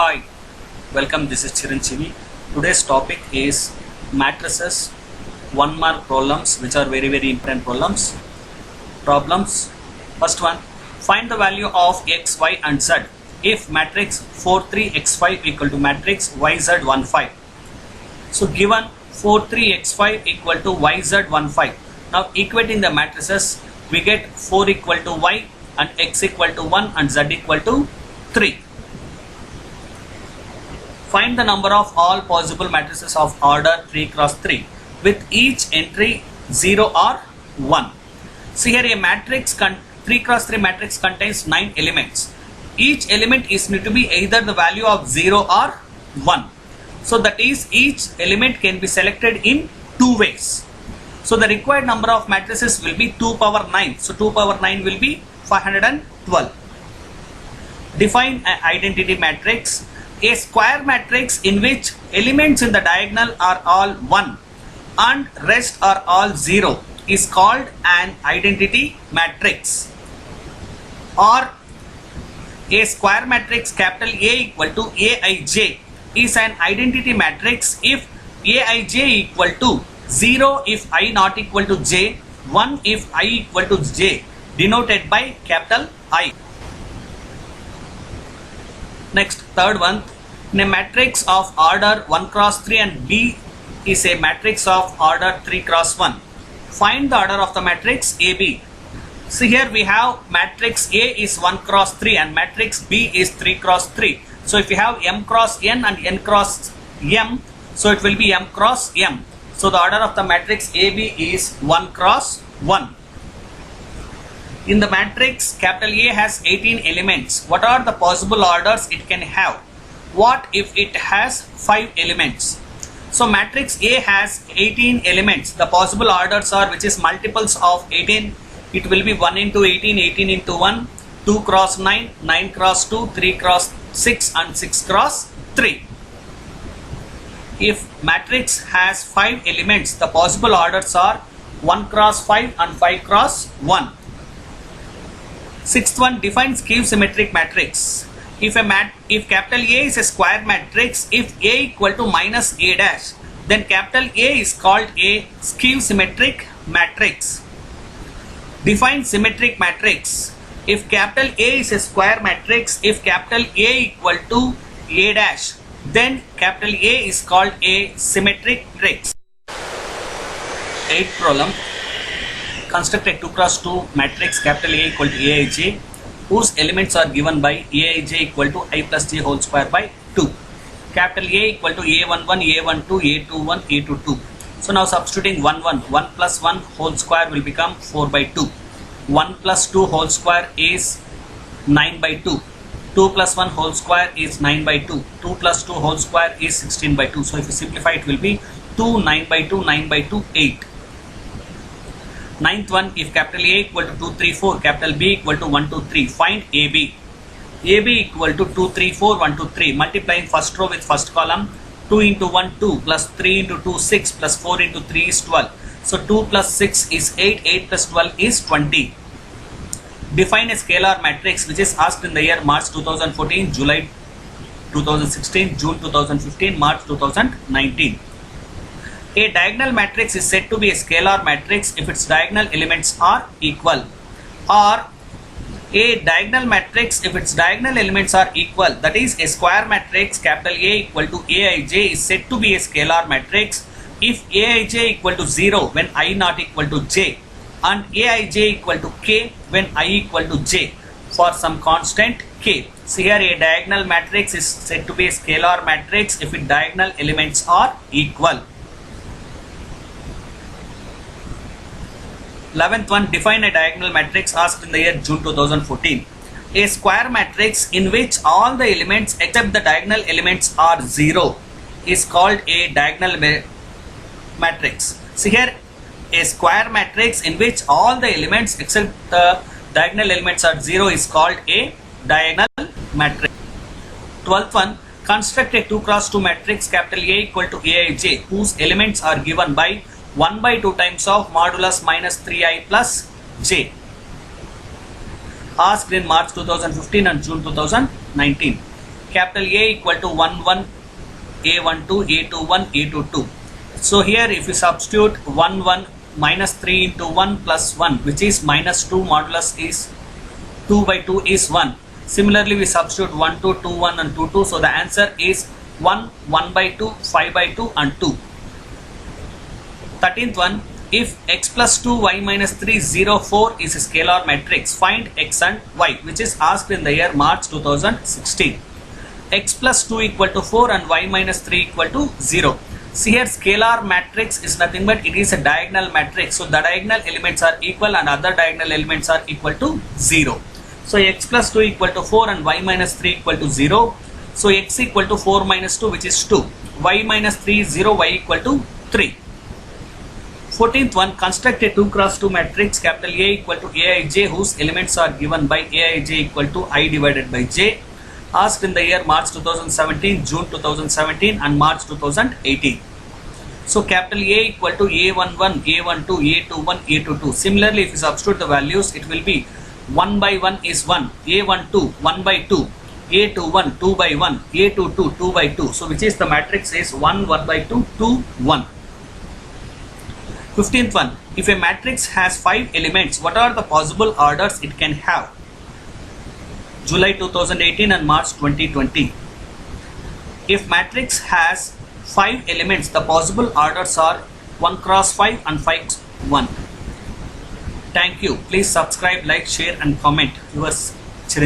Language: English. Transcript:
Hi, welcome. This is Chiranjeevi. Today's topic is matrices, 1 mark problems, which are very important problems. First one, find the value of x, y, and z if matrix 4, 3, x5 equal to matrix yz 1, 5. So given 4, 3, x5 equal to yz 1, 5. Now equating the matrices, we get 4 equal to y and x equal to 1 and z equal to 3. Find the number of all possible matrices of order 3 cross 3 with each entry 0 or 1. See here, a matrix 3 cross 3 matrix contains 9 elements. Each element is need to be either the value of 0 or 1. So that is, each element can be selected in 2 ways. So the required number of matrices will be 2 power 9. So 2 power 9 will be 512. Define an identity matrix. A square matrix in which elements in the diagonal are all 1 and rest are all 0 is called an identity matrix. Or a square matrix capital A equal to Aij is an identity matrix if Aij equal to 0 if I not equal to j, 1 if I equal to j, denoted by capital I. Next, third one, in a matrix of order 1 cross 3 and B is a matrix of order 3 cross 1. Find the order of the matrix AB. See here we have matrix A is 1 cross 3 and matrix B is 3 cross 3. So if you have M cross N and N cross M, so it will be M cross M. So the order of the matrix AB is 1 cross 1. In the matrix, capital A has 18 elements. What are the possible orders it can have? What if it has 5 elements? So matrix A has 18 elements. The possible orders are, which is multiples of 18. It will be 1 into 18, 18 into 1, 2 cross 9, 9 cross 2, 3 cross 6 and 6 cross 3. If matrix has 5 elements, the possible orders are 1 cross 5 and 5 cross 1. Sixth one, define skew symmetric matrix. If capital A is a square matrix, if A equal to minus A dash, then capital A is called a skew symmetric matrix. Define symmetric matrix. If capital A is a square matrix, if capital A equal to A dash, then capital A is called a symmetric matrix. Eighth problem. Construct a 2 cross 2 matrix capital A equal to Aij, whose elements are given by Aij equal to I plus j whole square by 2. Capital A equal to A11, A12, A21, A22. So now substituting 1 plus 1 whole square will become 4 by 2. 1 plus 2 whole square is 9 by 2. 2 plus 1 whole square is 9 by 2. 2 plus 2 whole square is 16 by 2. So if you simplify, it will be 2, 9 by 2, 9 by 2, 8. Ninth one, if capital A equal to 2, 3, 4, capital B equal to 1, 2, 3, find AB. AB equal to 2, 3, 4, 1, 2, 3. Multiplying first row with first column. 2 into 1, 2, plus 3 into 2, 6, plus 4 into 3 is 12. So 2 plus 6 is 8, 8 plus 12 is 20. Define a scalar matrix which is asked in the year March 2014, July 2016, June 2015, March 2019. A diagonal matrix is said to be a scalar matrix if its diagonal elements are equal. Or a diagonal matrix if its diagonal elements are equal. That is, a square matrix capital A equal to Aij is said to be a scalar matrix if Aij equal to 0 when I not equal to j and Aij equal to k when I equal to j for some constant k. So here a diagonal matrix is said to be a scalar matrix if its diagonal elements are equal. 11th one, define a diagonal matrix asked in the year June 2014. A square matrix in which all the elements except the diagonal elements are 0 is called a diagonal matrix. See here, a square matrix in which all the elements except the diagonal elements are 0 is called a diagonal matrix. 12th one, construct a 2 cross 2 matrix capital A equal to Aij whose elements are given by 1 by 2 times of modulus minus 3i plus j. Asked in March 2015 and June 2019. capital A equal to 1 1 A12 A21 A22. So here if you substitute 1 1 minus 3 into 1 plus 1, which is minus 2 modulus is 2 by 2 is 1. Similarly we substitute 1 2 2 1 and 2 2. So the answer is 1 1 by 2 5 by 2 and 2. 13th one, if x plus 2 y minus 3 0 4 is a scalar matrix, find x and y, which is asked in the year March 2016. X plus 2 equal to 4 and y minus 3 equal to 0. See here, scalar matrix is nothing but it is a diagonal matrix. So the diagonal elements are equal and other diagonal elements are equal to 0. So x plus 2 equal to 4 and y minus 3 equal to 0. So x equal to 4 minus 2, which is 2. Y minus 3 is 0, y equal to 3. 14th one, construct a 2 cross 2 matrix capital A equal to Aij whose elements are given by Aij equal to I divided by j, asked in the year March 2017, June 2017 and March 2018. So capital A equal to A11, A12, A21, A22. Similarly, if you substitute the values, it will be 1 by 1 is 1, A12 1 by 2, A21 2 by 1, A22 2 by 2. So which is the matrix is 1 1 by 2 2 1. 15th one, if a matrix has 5 elements, what are the possible orders it can have? July 2018 and March 2020. If matrix has 5 elements, the possible orders are 1 cross 5 and 5 1. Thank you. Please subscribe, like, share and comment. Yours.